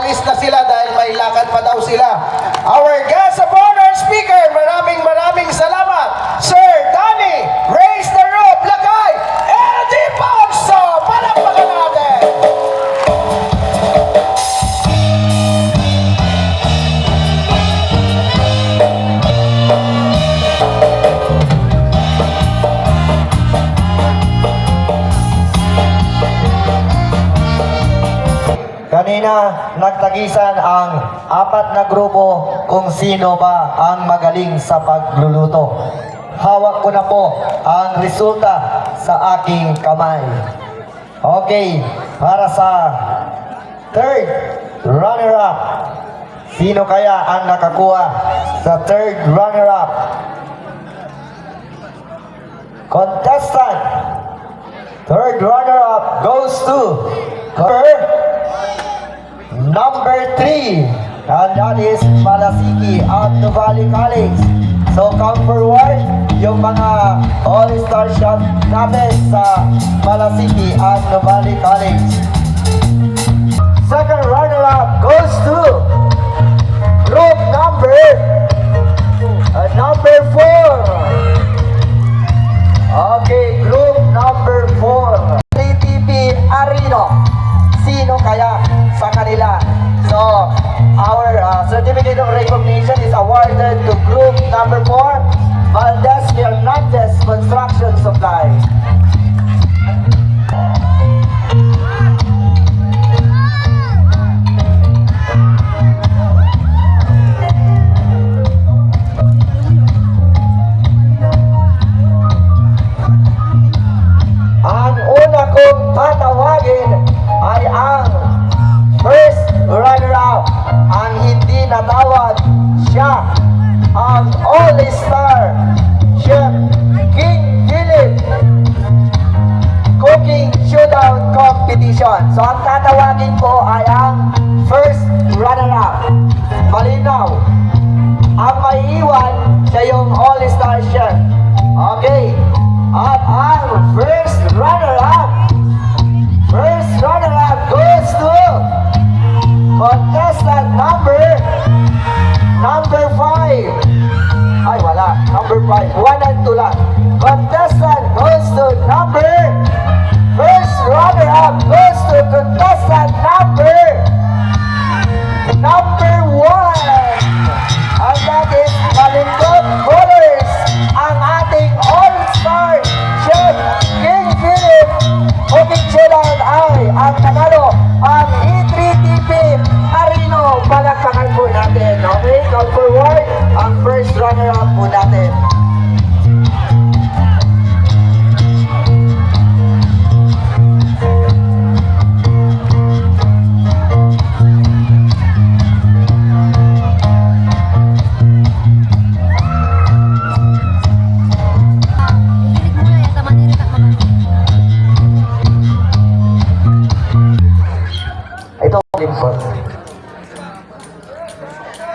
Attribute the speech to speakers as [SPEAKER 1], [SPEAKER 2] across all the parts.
[SPEAKER 1] aalis na sila dahil may lakad pa daw sila. Our guest of honor speaker, maraming salamat, Sir Danny, Raise the Roof, Lagay, LD Ponso, palakpakan natin!
[SPEAKER 2] Kanina, nagtagisan ang 4 na grupo kung sino ba ang magaling sa pagluluto. Hawak ko na po ang resulta sa aking kamay. Okay, para sa third runner-up. Sino kaya ang nakakuha sa third runner-up? Contestant, third runner-up goes to number 3, and that is Malasiki at Nuvali College. So come forward yung mga all-star shot natin sa Malasiki at Nuvali College. Second runner-up goes to group number 4. Okay, group number 4. TTP Arino. Sino kaya sa kanila? So, our certificate of recognition is awarded to group number 4, Valdez Hernandez Construction Supply. Ang una kong tatawagin ay ang first runner-up. Ang hindi natawag, siya ang all-star chef King Philip Cooking Showdown Competition. So ang tatawagin ko ay ang first runner-up. Malinaw, ang maiiwan siya yung all-star chef. Okay, at ang first runner-up goes to contestant number 5. Ay, wala. Number 5. 1 and 2 lang. Contestant goes to first runner-up goes to contestant number 1. And that is Malindog Colors, ang ating all-star chef King Philip Cooking Showdown ay ang nanalo, ang E3TP Arino. Palakpakan po natin. Okay, come forward ang first runner-up po natin.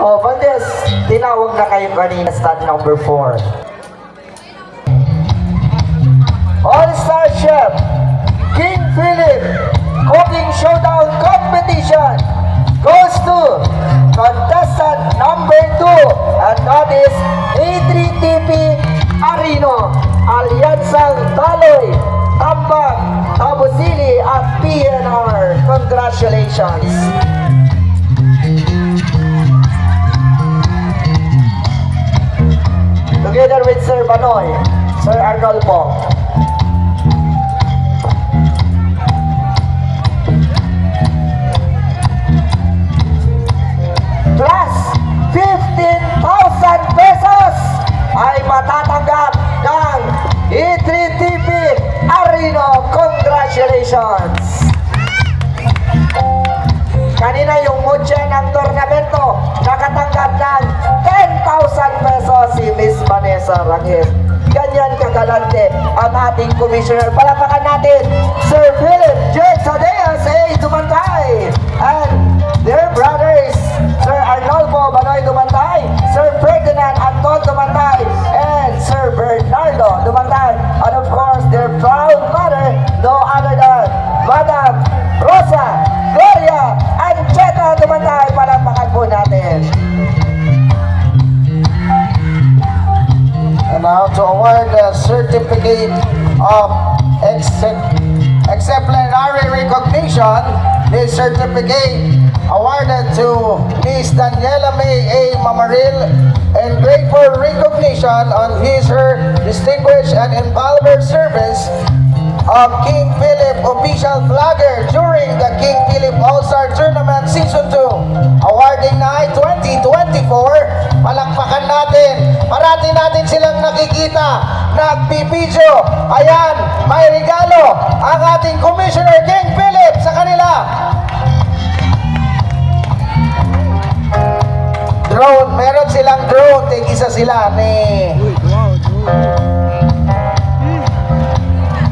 [SPEAKER 2] Oh, Valdez, tinawag na kayo kanina, stand number 4. All-Star Chef King Philip Cooking Showdown Competition goes to contestant number 2, and that is E3TP Arino, Alyansang Taloy, Tambak, Tabusili at PNR. Congratulations! Together with Sir Banoy, Sir Arnolfo. Plus 15,000 pesos ay matatanggap ng E3TP Arino. Congratulations! Kanina yung mutya ng tornamento, nakatanggap ng 10,000 pesos si Miss Vanessa Rangel. Ganyan kagalante ang ating commissioner. Palapakan natin, Sir Philip J. Tadeas A. Dumantay, and their brothers, Sir Arnolfo Banoy Dumantay, Sir Ferdinand Anton Dumantay, and Sir Bernardo Dumantay, and of course, their proud mother, no other than Madam Rosa Gloria Ancheta Dumantay.
[SPEAKER 1] certificate of exemplary recognition. This certificate awarded to Miss Daniela May A. Mamaril and grateful recognition on her distinguished and invaluable service of King Philip official flagger during the King Philip All-Star Tournament Season 2 Awarding Night 2024. Palakpakan natin. Parati natin silang nakikita. Nagbibidyo. Ayan, may regalo ang ating Commissioner King Philip sa kanila. Drone, meron silang drone. Tig-isa sila ni...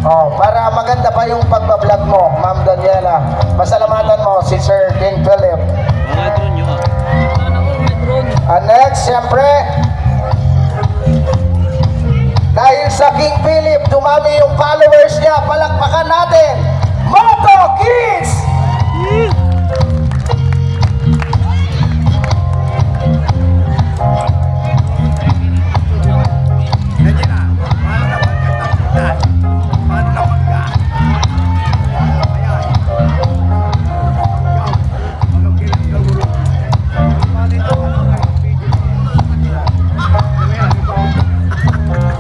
[SPEAKER 1] Oh, para maganda pa yung pagbablog mo, Ma'am Daniela. Pasalamatan mo si Sir King Philip.
[SPEAKER 3] Mga drone nyo ah.
[SPEAKER 1] And next, siyempre, dahil sa King Philip, dumami yung followers niya. Palakpakan natin, MotokitZ!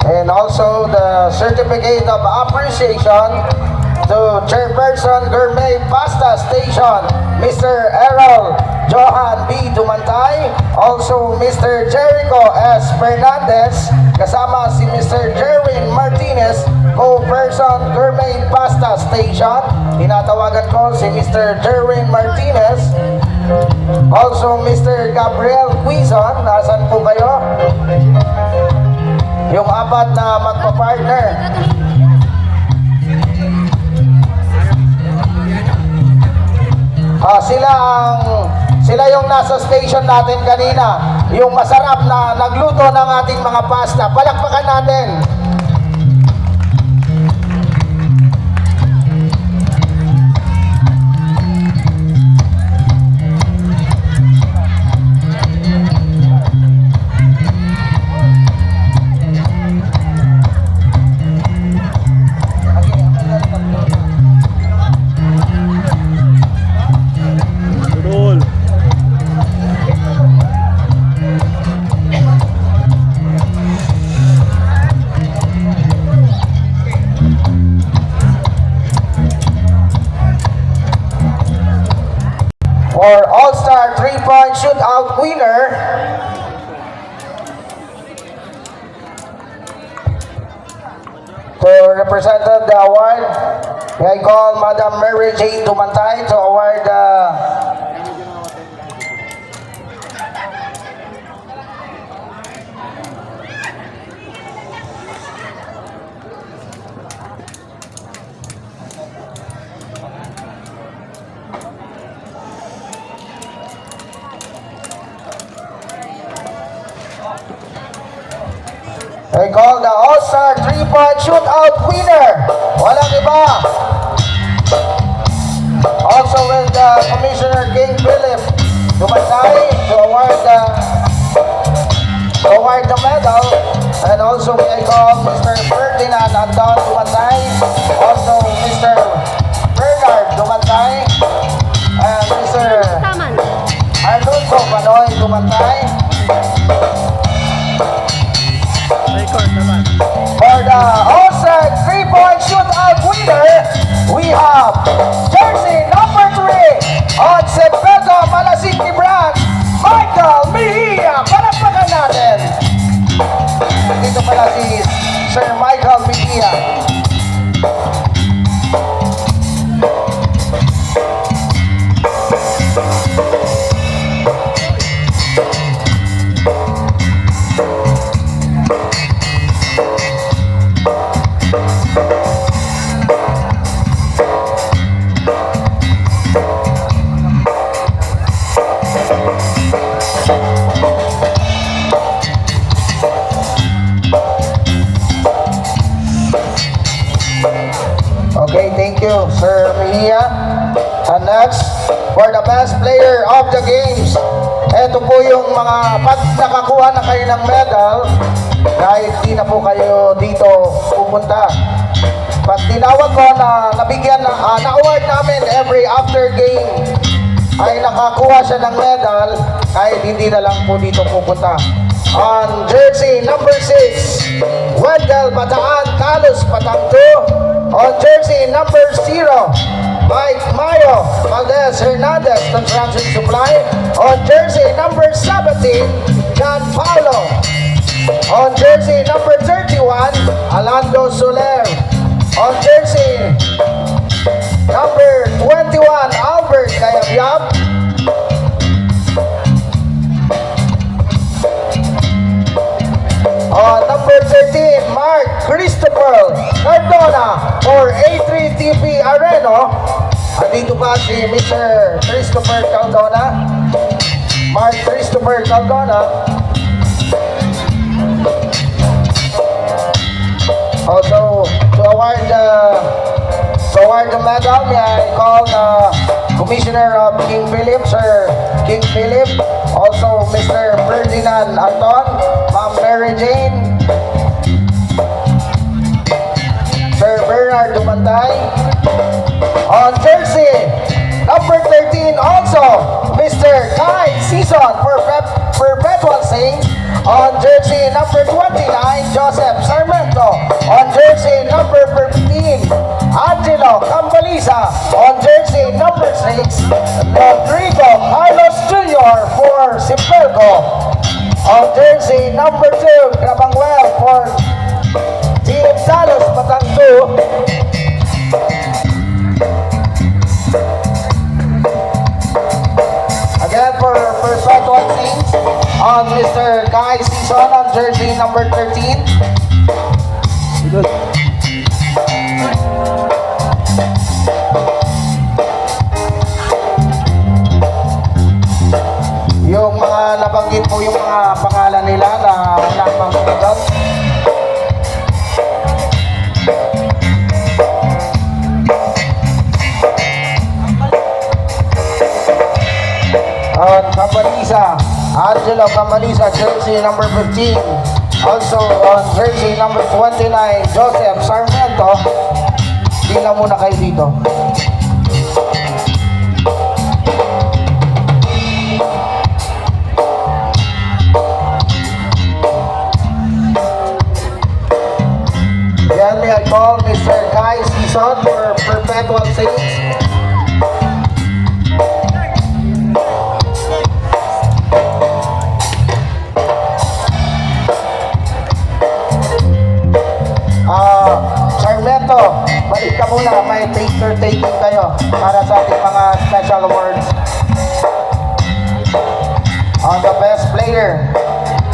[SPEAKER 1] And also the certificate of appreciation to Chairperson Gourmet Pasta Station, Mr. Errol Johan B. Dumantay, also Mr. Jericho S. Fernandez, kasama si Mr. Jerwin Martinez, co-person Gourmet Pasta Station. Tinatawagan ko si Mr. Jerwin Martinez, also Mr. Gabriel Quizon. Nasaan po kayo? Yung apat na magpa-partner. Sila yung nasa station natin kanina. Yung masarap na nagluto ng ating mga pasta. Palakpakan natin. For All-Star 3-point shootout winner, to represent the award, I call Madam Mary Jane Dumantay to award the All-Star 3-point shootout winner. Walang iba. Also with the Commissioner King Philip Dumantay to award the medal. And also I call Mr. Ferdinand Anton Dumantay, also Mr. Bernard Dumantay, and Mr. Arnulfo Panoy Dumantay. For the All-Star 3-point shootout winner, we have jersey number 3 on Suppota Malasiki brand, Michael Mejia. Palakpakan natin. Dito pala si Sir Michael Mejia. Okay, thank you, Sir Mejia. And next, for the best player of the games, Ito po yung mga, pag nakakuha na kayo ng medal, kahit di na po kayo dito pupunta. Pag tinawag ko na nabigyan na-award namin every after game, ay nakakuha siya ng medal, kahit hindi na lang po dito pupunta. On jersey number 6, Wendell Bataan, Carlos Patang 2. On jersey number 0, Mike Mayo, Valdez Hernandez, Construction Supply. On jersey number 17, John Paulo. On jersey number 31, Alando Soler. On jersey number 21, Albert Kayabyab. On number 13, Mark Christopher Cardona for A3TP Areno. Andito pa si Mr. Christopher Cardona. Mark Christopher Cardona. Also, to award the medal, may I call the Commissioner of King Philip, Sir King Philip. Also, Mr. Ferdinand Anton, Ma'am Mary Jane, Sir Bernard Dumantay. On jersey number 13, also Mr. Kai Season for Perpetual Saints. On jersey number 29, Joseph Sarmiento. On jersey number 15, Angelo Cambalisa. On jersey number 6, Rodrigo Carlos Jr. for Simpelco. On jersey number 2, Grabangwell for Team Talos Patang 2. Again for Perpetual Saints, on Mr. Kai Season on jersey number 13. Good. Yung mga nabanggit po yung mga pangalan nila na wala pang medal. On Cambalisa, Angelo Cambalisa, jersey number 15. Also on jersey number 29, Joseph Sarmiento. Tingnan muna kayo dito. Then may I call Mr. Kai Season for Perpetual Saints. Sarmiento, balik ka muna, may picture taking kayo para sa ating mga special awards. On the best player,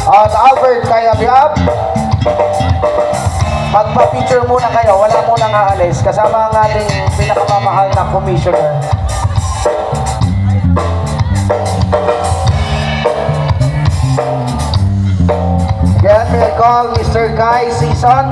[SPEAKER 1] on Albert Kayabyab, magpa-picture muna kayo, wala muna nga alis, kasama ang ating pinakamamahal na commissioner. Again, may I call Mr. Kai Season.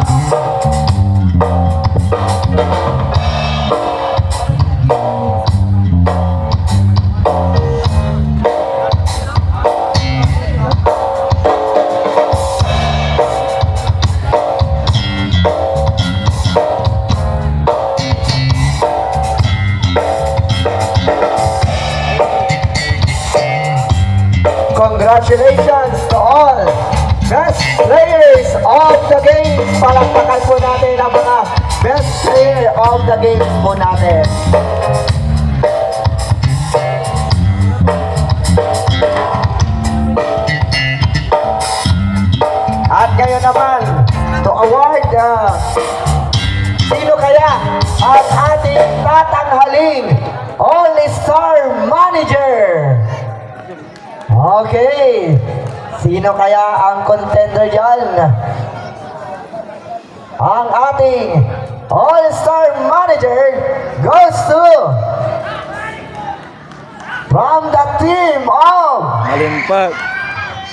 [SPEAKER 1] Congratulations to all best players of the games. Palakpakan po natin ang mga best player of the games po natin. At ngayon naman, to award sino kaya ang ating tatanghaling All-Star Manager? Okay, sino kaya ang contender dyan? Ang ating All-Star Manager goes to from the team of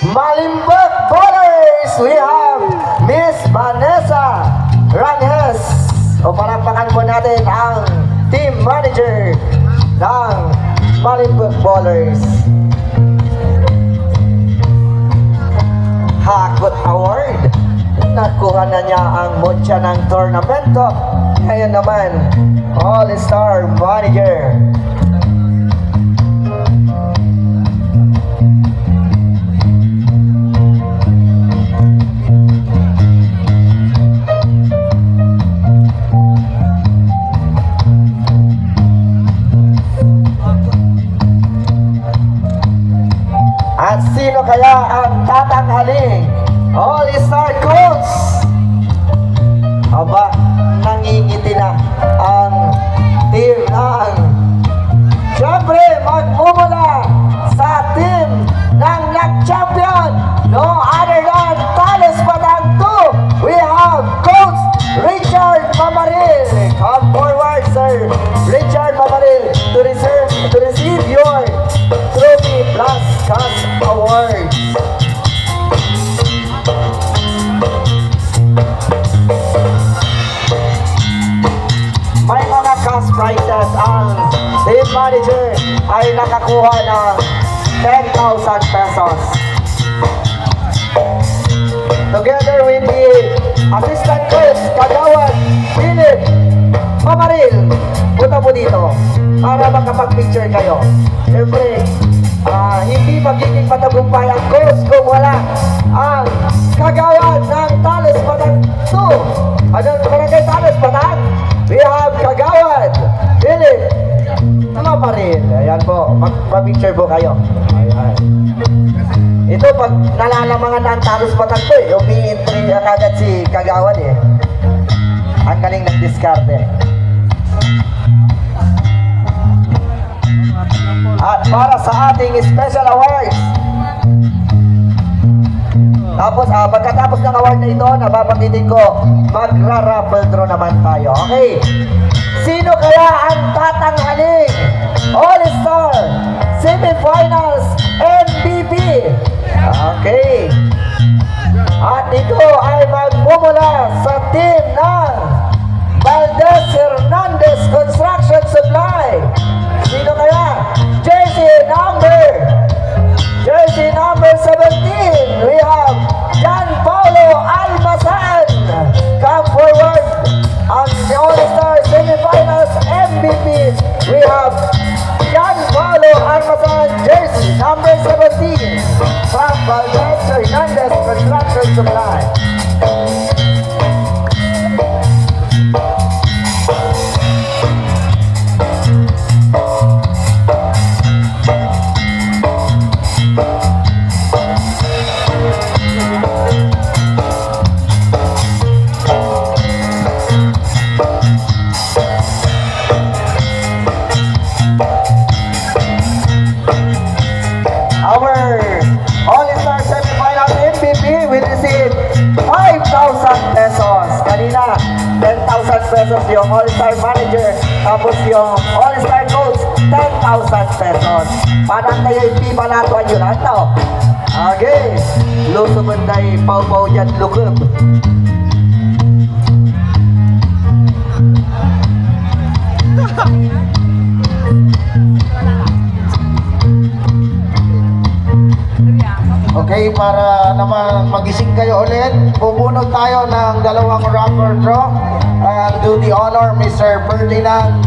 [SPEAKER 1] Malimbag Bowlers. We have Miss Vanessa Ranges. O palakpakan po natin ang team manager ng Malimbag Bowlers.
[SPEAKER 2] Nakuha na niya ang mutya ng tornamento. Ngayon naman, All-Star Manager. At sino kaya ang tatanghaling All-Star Coach? Aba, nangingiti na ang team ng siyempre magmumula sa team ng nag-champion, no other than Talos Batang 2. We have Coach Richard Mamaril. Come forward, Sir Richard Mamaril, to receive your trophy plus cash awards. May mga cash prizes ang team manager ay nakakuha ng 10,000 pesos. Together with the assistant coach, Kagawad Philip Mamaril, punta po dito para makapag-picture kayo. Siyempre, hindi magiging matagumpay ang coach kung wala ang Kagawad ng Talos Batang 2. Anong barangay Talos Batang? We have Kagawad Philip Mamaril. Ayan po, mag-picture po kayo. Ayan. Ito, pag nalalamangan na ang Talos Batang 2, umi-entry agad si Kagawad eh. Ang galing ng diskarte. At para sa ating special awards, tapos pagkatapos ng award na ito, nababangitin ko, magra-raffle draw naman tayo. Okay, sino kaya ang tatanghaling All-Star Semifinals MVP? Okay, at ito ay magmumula sa team ng Valdez Hernandez Construction Supply. Sino kaya? Jersey number 17. We have John Paulo Almasan. Come forward. Ang All-Star Semifinals MVP. We have John Paulo Almasan, jersey number 17 from Valdez Hernandez Construction Supply. Our All-Star Semifinals MVP will receive 5,000 pesos. Kanina, 10,000 pesos yung All-Star Manager. Tapos yung All-Star Coach, 10,000 pesos. Parang kayo yung pipa natuan yun. Ano? Okay. Lusumun na pau-pau dyan lukob.
[SPEAKER 1] Okay, para naman magising kayo ulit, bubunod tayo ng dalawang rapper draw. And do the honor, Mr. Ferdinand